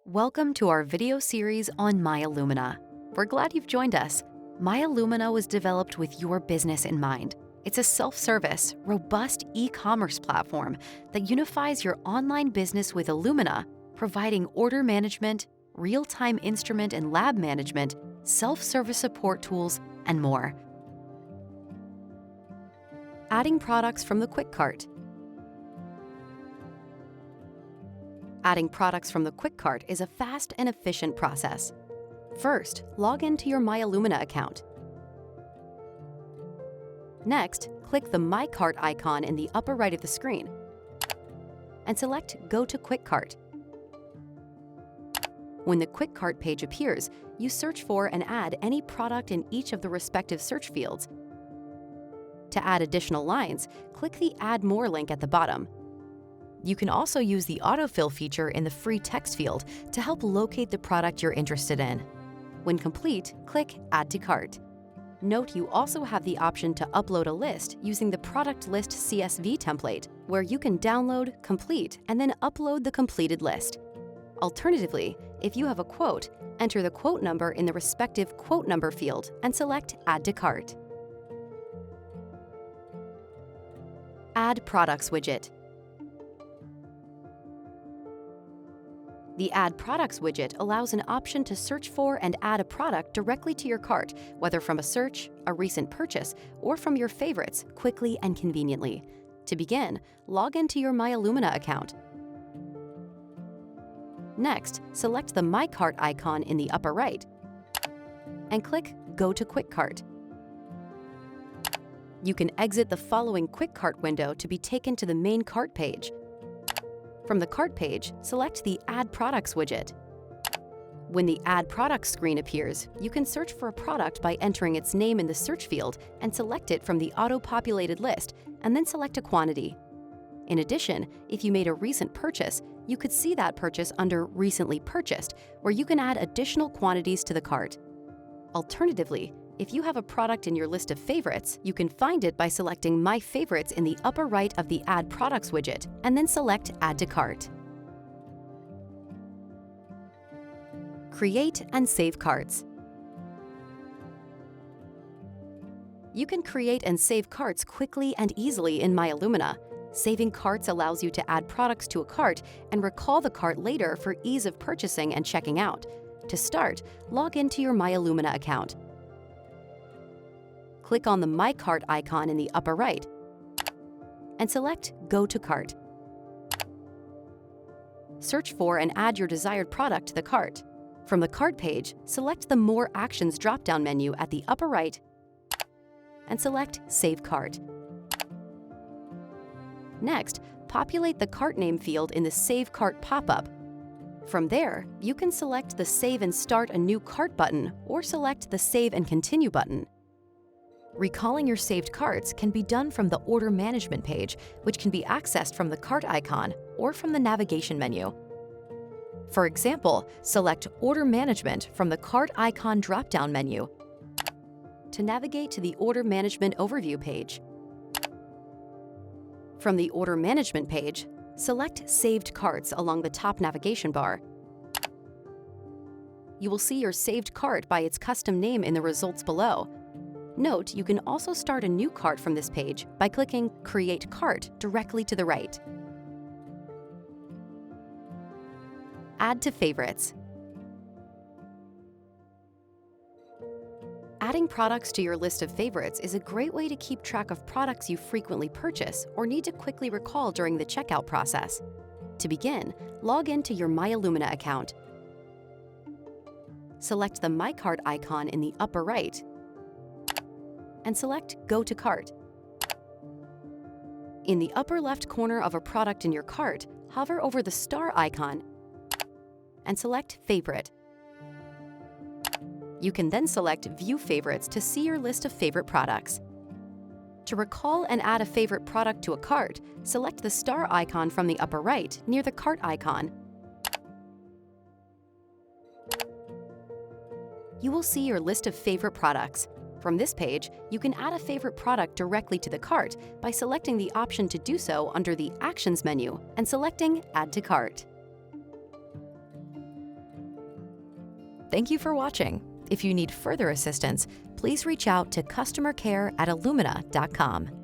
Welcome to our video series on MyIllumina. We're glad you've joined us. MyIllumina was developed with your business in mind. It's a self-service, robust e-commerce platform that unifies your online business with Illumina, providing order management, real-time instrument and lab management, self-service support tools, and more. Adding products from the quick cart. Adding products from the quick cart is a fast and efficient process. First, log into your MyIllumina account. Next, click the My Cart icon in the upper right of the screen and select Go to Quick Cart. When the Quick Cart page appears, you search for and add any product in each of the respective search fields. To add additional lines, click the Add More link at the bottom. You can also use the autofill feature in the free text field to help locate the product you're interested in. When complete, click Add to Cart. Note you also have the option to upload a list using the Product List CSV template, where you can download, complete, and then upload the completed list. Alternatively, if you have a quote, enter the quote number in the respective quote number field and select Add to Cart. Add Products widget. The Add Products widget allows an option to search for and add a product directly to your cart, whether from a search, a recent purchase, or from your favorites, quickly and conveniently. To begin, log into your MyIllumina account. Next, select the My Cart icon in the upper right and click Go to Quick Cart. You can exit the following Quick Cart window to be taken to the main cart page. From the cart page, select the Add Products widget. When the Add Products screen appears, you can search for a product by entering its name in the search field and select it from the auto-populated list, and then select a quantity. In addition, if you made a recent purchase, you could see that purchase under Recently Purchased, where you can add additional quantities to the cart. Alternatively, if you have a product in your list of favorites, you can find it by selecting My Favorites in the upper right of the Add Products widget, and then select Add to Cart. Create and save carts. You can create and save carts quickly and easily in MyIllumina. Saving carts allows you to add products to a cart and recall the cart later for ease of purchasing and checking out. To start, log into your MyIllumina account. Click on the My Cart icon in the upper right and select Go to Cart. Search for and add your desired product to the cart. From the cart page, select the More Actions drop-down menu at the upper right and select Save Cart. Next, populate the cart name field in the Save Cart pop-up. From there, you can select the Save and Start a New Cart button or select the Save and Continue button. Recalling your saved carts can be done from the Order Management page, which can be accessed from the cart icon or from the navigation menu. For example, select Order Management from the cart icon drop-down menu to navigate to the Order Management Overview page. From the Order Management page, select Saved Carts along the top navigation bar. You will see your saved cart by its custom name in the results below. Note, you can also start a new cart from this page by clicking Create Cart directly to the right. Add to Favorites. Adding products to your list of favorites is a great way to keep track of products you frequently purchase or need to quickly recall during the checkout process. To begin, log into your MyIllumina account. Select the My Cart icon in the upper right and select Go to Cart. In the upper left corner of a product in your cart, hover over the star icon and select Favorite. You can then select View Favorites to see your list of favorite products. To recall and add a favorite product to a cart, select the star icon from the upper right near the cart icon. You will see your list of favorite products. From this page, you can add a favorite product directly to the cart by selecting the option to do so under the Actions menu and selecting Add to Cart. Thank you for watching. If you need further assistance, please reach out to customercare@illumina.com.